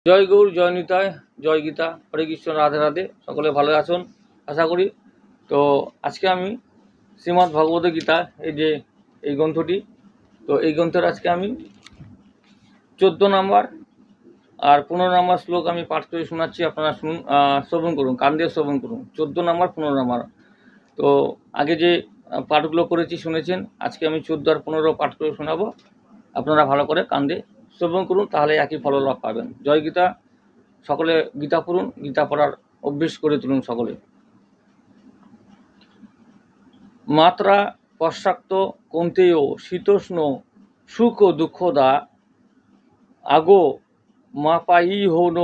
জয় গৌর, জয় নিতাই, জয় গীতা, হরে কৃষ্ণ, রাধে রাধে। সকলে ভালো আছেন আশা করি। তো আজকে আমি শ্রীমদ্ ভগবদ গীতা, এই গ্রন্থটি, তো এই গ্রন্থের আজকে আমি 14 নম্বর আর 15 নম্বর শ্লোক আমি পাঠ করে শোনাচ্ছি। আপনারা শুনুন, শ্রবণ করুন, কান দিয়ে শ্রবণ করুন। 14 নম্বর, 15 নম্বর। তো আগে যে পাঠগুলো করেছি শুনেছেন, আজকে আমি 14 আর 15 পাঠ করে শোনাবো। আপনারা ভালো করে কান দিয়ে শ্রবণ করুন, তাহলে একই ফললাভ পাবেন। জয় গীতা। সকলে গীতা পড়ুন, গীতা পড়ার অভ্যেস করে তুলুন সকলে। মাত্রা পশ্চাক্ত কন্তেয় শীতোষ্ণ সুখ ও দুঃখদা আগো মা পাই হন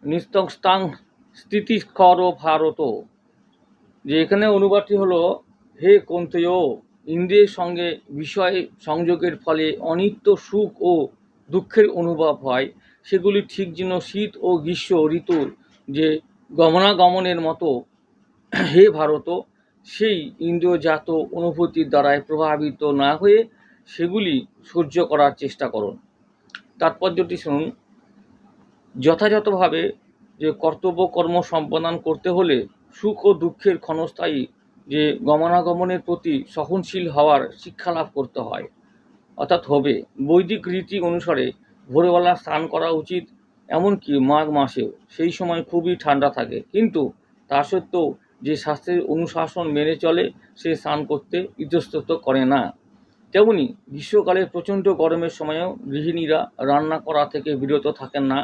নিস্তংস্তাং স্থিতিস্কর ভারত। যে এখানে অনুবাদটি হলো, হে কন্তেয়, ইন্দ্রিয়ের সঙ্গে বিষয় সংযোগের ফলে অনিত্য সুখ ও দুঃখের অনুভব হয়, সেগুলি ঠিক যেন শীত ও গ্রীষ্ম ঋতুর যে গমনাগমনের মতো। হে ভারত, সেই ইন্দ্রিয়জাত অনুভূতির দ্বারাই প্রভাবিত না হয়ে সেগুলি সহ্য করার চেষ্টা করুন। তাৎপর্যটি শুনুন। যথাযথভাবে যে কর্তব্য কর্ম সম্পাদন করতে হলে সুখ ও দুঃখের ক্ষণস্থায়ী যে গমনাগমনের প্রতি সহনশীল হওয়ার শিক্ষা লাভ করতে হয়, অর্থাৎ হবে। বৈদিক রীতি অনুসারে ভোরবেলা স্নান করা উচিত, এমনকি মাঘ মাসেও। সেই সময় খুবই ঠান্ডা থাকে, কিন্তু তা সত্ত্বেও যে শাস্ত্রের অনুশাসন মেনে চলে সে স্নান করতে ইতস্তত করে না। তেমনি গ্রীষ্মকালে প্রচণ্ড গরমের সময়ও গৃহিণীরা রান্না করা থেকে বিরত থাকেন না।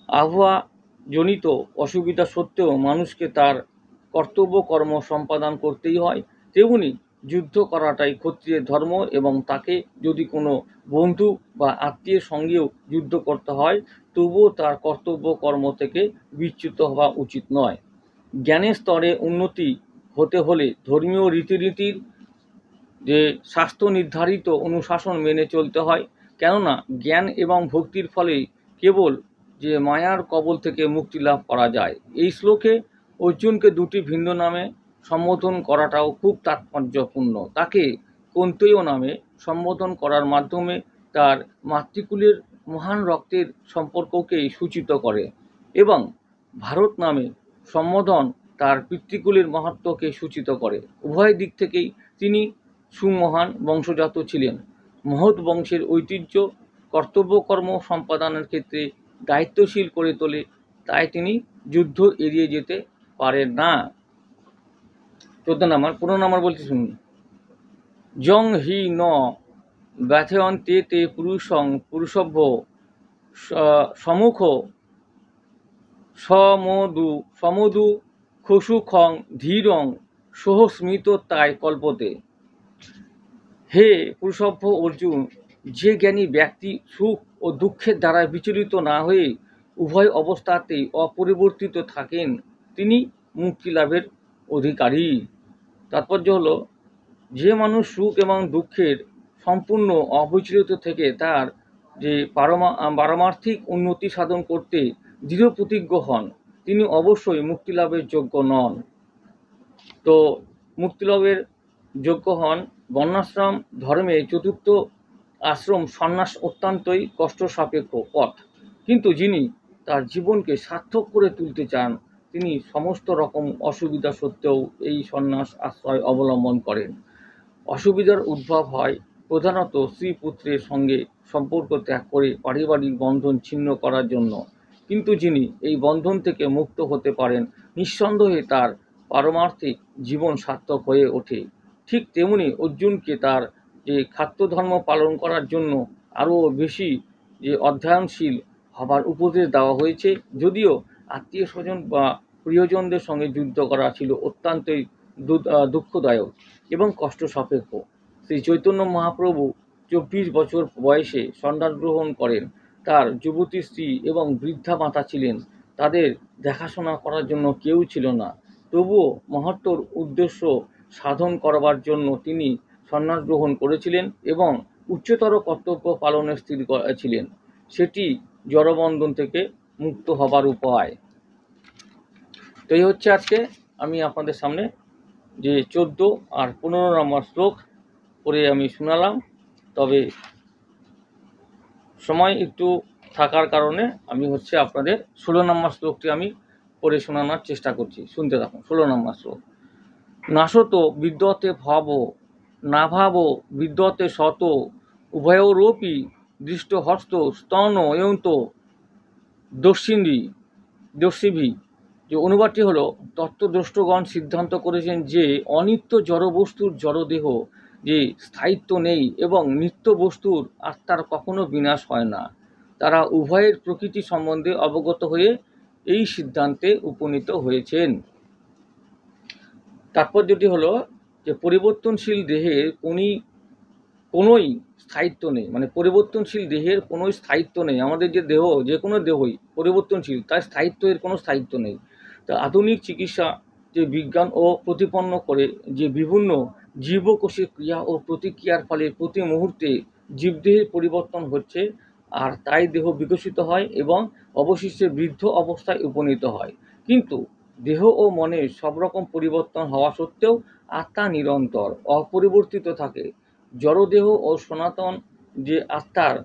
আবহাওয়াজনিত অসুবিধা সত্ত্বেও মানুষকে তার কর্তব্য কর্ম সম্পাদন করতেই হয়। তেমনি যুদ্ধ করাটাই ক্ষত্রিয়ের ধর্ম, এবং তাকে যদি কোনো বন্ধু বা আত্মীয়ের সঙ্গেও যুদ্ধ করতে হয়, তবুও তার কর্তব্য কর্ম থেকে বিচ্যুত হওয়া উচিত নয়। জ্ঞানের স্তরে উন্নতি হতে হলে ধর্মীয় রীতিনীতির যে শাস্ত্র নির্ধারিত অনুশাসন মেনে চলতে হয়, কেননা জ্ঞান এবং ভক্তির ফলেই কেবল যে মায়ার কবল থেকে মুক্তি লাভ করা যায়। এই শ্লোকে অর্জুনকে দুটি ভিন্ন নামে সম্বোধন করাটাও খুব তাৎপর্যপূর্ণ। তাকে কন্তেয় নামে সম্বোধন করার মাধ্যমে তার মাতৃকুলের মহান রক্তের সম্পর্ককেই সূচিত করে, এবং ভারত নামে সম্বোধন তার পিতৃকুলের মাহাত্ম্যকে সূচিত করে। উভয় দিক থেকেই তিনি সুমহান বংশজাত ছিলেন। মহৎ বংশের ঐতিহ্য কর্তব্যকর্ম সম্পাদনের ক্ষেত্রে দায়িত্বশীল করে তোলে, তাই তিনি যুদ্ধ এড়িয়ে যেতে পারেন না। 14 নম্বর, 15 নম্বর বলতে শুনুন। জং হি ন ব্যথয়ন্তে তে পুরুষং পুরুষভ্য সমুখ সমদু খসুখং ধীরং সহস্মিত তাই কল্পতে। হে পুরুষভ্য অর্জুন, যে জ্ঞানী ব্যক্তি সুখ ও দুঃখের দ্বারা বিচলিত না হয়ে উভয় অবস্থাতেই অপরিবর্তিত থাকেন, তিনি মুক্তি লাভের অধিকারী। তাৎপর্য হলো, যে মানুষ সুখ এবং দুঃখের সম্পূর্ণ অবিচলিত থেকে তার যে পারমার্থিক উন্নতি সাধন করতে দৃঢ় প্রতিজ্ঞ হন, তিনি অবশ্যই মুক্তিলাভের যোগ্য নন। তো মুক্তিলাভের যোগ্য হন। বর্ণাশ্রম ধর্মে চতুর্থ আশ্রম সন্ন্যাস অত্যন্তই কষ্ট সাপেক্ষ পথ, কিন্তু যিনি তার জীবনকে সার্থক করে তুলতে চান, তিনি সমস্ত রকম অসুবিধা সত্ত্বেও এই সন্ন্যাস আশ্রয় অবলম্বন করেন। অসুবিধার উদ্ভব হয় প্রধানত স্ত্রী পুত্রের সঙ্গে সম্পর্ক ত্যাগ করে পারিবারিক বন্ধন ছিন্ন করার জন্য, কিন্তু যিনি এই বন্ধন থেকে মুক্ত হতে পারেন, নিঃসন্দেহে তার পারমার্থিক জীবন সার্থক হয়ে ওঠে। ঠিক তেমনি অর্জুনকে তার যে খাদ্যধর্ম পালন করার জন্য আরও বেশি যে অধ্যয়নশীল হবার উপদেশ দেওয়া হয়েছে, যদিও আত্মীয় স্বজন বা প্রিয়জনদের সঙ্গে যুদ্ধ করা ছিল অত্যন্তই দুঃখদায়ক এবং কষ্ট সাপেক্ষ। শ্রী চৈতন্য মহাপ্রভু 24 বছর বয়সে সন্ন্যাস গ্রহণ করেন। তার যুবতী স্ত্রী এবং বৃদ্ধা মাতা ছিলেন, তাদের দেখাশোনা করার জন্য কেউ ছিল না। তবুও মহত্তর উদ্দেশ্য সাধন করবার জন্য তিনি সন্ন্যাস গ্রহণ করেছিলেন এবং উচ্চতর কর্তব্য পালনে স্থির ছিলেন। সেটি জড়বন্ধন থেকে মুক্ত হবার উপায়। তো এই হচ্ছে আজকে আমি আপনাদের সামনে যে 14 আর 15 নম্বর শ্লোক পড়ে আমি শোনালাম। তবে সময় একটু থাকার কারণে আমি আপনাদের 16 নম্বর শ্লোকটি আমি পড়ে শোনানোর চেষ্টা করছি। শুনতে থাকুন। 16 নম্বর শ্লোক। নাশত বিদ্যতে ভাব না ভাব বিদ্যতে শত উভয়োরপি দৃষ্টহস্ত স্তন এয়ন্ত দস্যিভি। যে অনুবাদটি হলো, তত্ত্বদ্রষ্টগণ সিদ্ধান্ত করেছেন যে অনিত্য জড়বস্তুর জড়দেহ যে স্থায়িত্ব নেই এবং নিত্য বস্তুর আত্মার কখনো বিনাশ হয় না। তারা উভয়ের প্রকৃতি সম্বন্ধে অবগত হয়ে এই সিদ্ধান্তে উপনীত হয়েছেন। তাৎপর্যটি হলো যে পরিবর্তনশীল দেহের কোনোই স্থায়িত্ব নেই, মানে পরিবর্তনশীল দেহের কোনো স্থায়িত্ব নেই। আমাদের যে দেহ, যে কোনো দেহই পরিবর্তনশীল, তার স্থায়িত্বের কোনো স্থায়িত্ব নেই। তা আধুনিক চিকিৎসা যে বিজ্ঞান ও প্রতিপন্ন করে যে বিভিন্ন জীবকোষের ক্রিয়া ও প্রতিক্রিয়ার ফলে প্রতি মুহূর্তে জীবদেহের পরিবর্তন হচ্ছে, আর তাই দেহ বিকশিত হয় এবং অবশেষে বৃদ্ধ অবস্থায় উপনীত হয়। কিন্তু দেহ ও মনের সব রকম পরিবর্তন হওয়া সত্ত্বেও আত্মা নিরন্তর অপরিবর্তিত থাকে। জড়দেহ ও সনাতন যে আত্মার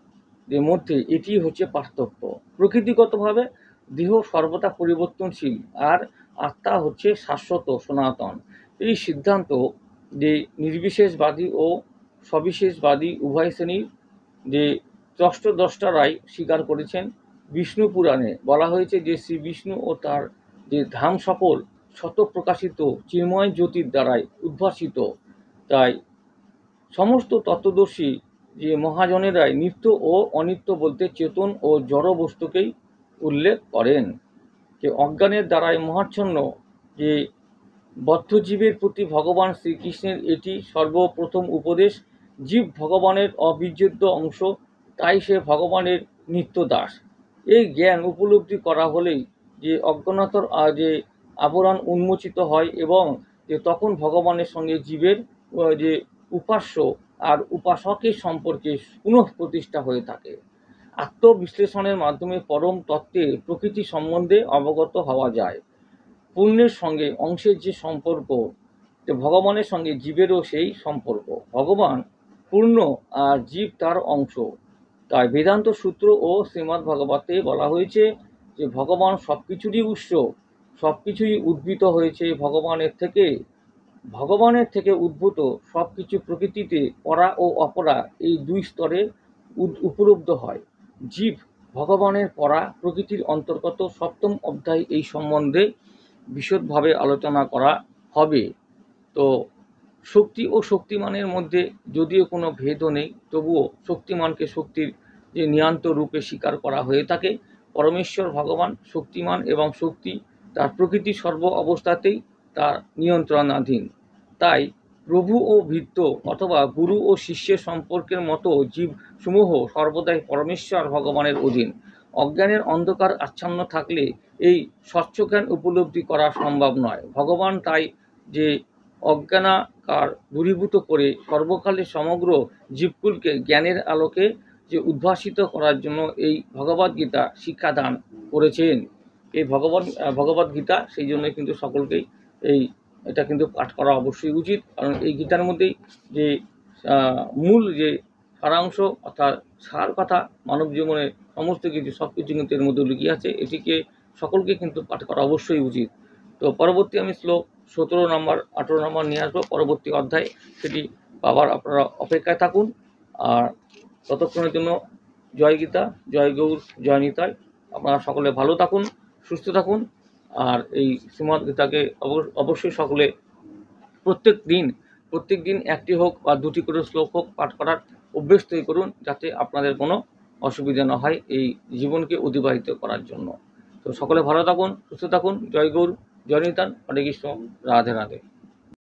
যে মধ্যে এটি হচ্ছে পার্থক্য। প্রকৃতিগতভাবে দেহ সর্বদা পরিবর্তনশীল আর আত্মা হচ্ছে শাশ্বত সনাতন। এই সিদ্ধান্ত যে নির্বিশেষবাদী ও সবিশেষবাদী উভয় শ্রেণীর যে ত্রষ্টদ্রষ্টারাই স্বীকার করেছেন। বিষ্ণু পুরাণে বলা হয়েছে যে শ্রী বিষ্ণু ও তার যে ধাম সকল শতপ্রকাশিত চিন্ময় জ্যোতির দ্বারাই উদ্ভাসিত। তাই সমস্ত তত্ত্বদর্শী যে মহাজনেরাই নিত্য ও অনিত্য বলতে চেতন ও জড় বস্তুকেই উল্লেখ করেন। যে অজ্ঞানের দ্বারাই মহাচ্ছন্ন যে বদ্ধজীবের প্রতি ভগবান শ্রীকৃষ্ণের এটি সর্বপ্রথম উপদেশ। জীব ভগবানের অবিচ্ছেদ্য অংশ, তাই সে ভগবানের নিত্য দাস। এই জ্ঞান উপলব্ধি করা হলেই যে অজ্ঞানতার যে আবরণ উন্মোচিত হয় এবং যে তখন ভগবানের সঙ্গে জীবের যে উপাস্য আর উপাসকের সম্পর্কে পুনঃ প্রতিষ্ঠা হয়ে থাকে। আত্মবিশ্লেষণের মাধ্যমে পরম তত্ত্বে প্রকৃতি সম্বন্ধে অবগত হওয়া যায়। পুণ্যের সঙ্গে অংশের যে সম্পর্ক, ভগবানের সঙ্গে জীবেরও সেই সম্পর্ক। ভগবান পূর্ণ আর জীব তার অংশ। তাই বেদান্ত সূত্র ও শ্রীমদ্ ভাগবতে বলা হয়েছে যে ভগবান সব কিছুরই উৎস, সব কিছুই উদ্ভূত হয়েছে ভগবানের থেকে উদ্ভূত সব কিছু প্রকৃতিতে পরা ও অপরা এই দুই স্তরে উপলব্ধ হয়। জীব ভগবানের পরা প্রকৃতির অন্তর্গত। সপ্তম অধ্যায় এই সম্বন্ধে বিশদভাবে আলোচনা করা হবে। তো শক্তি ও শক্তিমানের মধ্যে যদিও কোনো ভেদও নেই, তবুও শক্তিমানকে শক্তির যে নিয়ন্ত রূপে স্বীকার করা হয়ে থাকে। পরমেশ্বর ভগবান শক্তিমান এবং শক্তি তার প্রকৃতি সর্ব অবস্থাতেই তার নিয়ন্ত্রণাধীন। তাই প্রভু ও ভৃত্য অথবা গুরু ও শিষ্যের সম্পর্কের মতো জীবসমূহ সর্বদাই পরমেশ্বর ভগবানের অধীন। অজ্ঞানের অন্ধকার আচ্ছন্ন থাকলে এই স্বচ্ছ জ্ঞান উপলব্ধি করা সম্ভব নয়। ভগবান তাই যে অজ্ঞানাকার দূরীভূত করে সর্বকালে সমগ্র জীবকুলকে জ্ঞানের আলোকে যে উদ্ভাসিত করার জন্য এই ভগবদ্গীতা শিক্ষাদান করেছেন। এই ভগবদ্গীতা সেই জন্য কিন্তু সকলকেই এটা কিন্তু পাঠ করা অবশ্যই উচিত, কারণ এই গীতার মধ্যেই যে মূল যে সারাংশ অর্থাৎ সার কথা মানব জীবনের সমস্ত কিছু সব কিছু কিন্তু এর মধ্যে লুকিয়ে আছে। এটিকে সকলকে কিন্তু পাঠ করা অবশ্যই উচিত। তো পরবর্তী আমি শ্লোক 17 নম্বর 18 নম্বর নিয়ে আসবো পরবর্তী অধ্যায়, সেটি পাবার আপনারা অপেক্ষায় থাকুন। আর ততক্ষণের জন্য জয় গীতা, জয় গৌর, জয় নিতাই। আপনারা সকলে ভালো থাকুন, সুস্থ থাকুন। আর এই শ্রীমদ্ গীতাকে অবশ্যই সকলে প্রত্যেক দিন একটি হোক বা দুটি করে শ্লোক হোক পাঠ করার অভ্যেস তৈরি করুন, যাতে আপনাদের কোনো অসুবিধা না হয় এই জীবনকে অতিবাহিত করার জন্য। তো সকলে ভালো থাকুন, সুস্থ থাকুন। জয় গৌর, জয় নিতাই, হরে কৃষ্ণ, রাধে রাধে।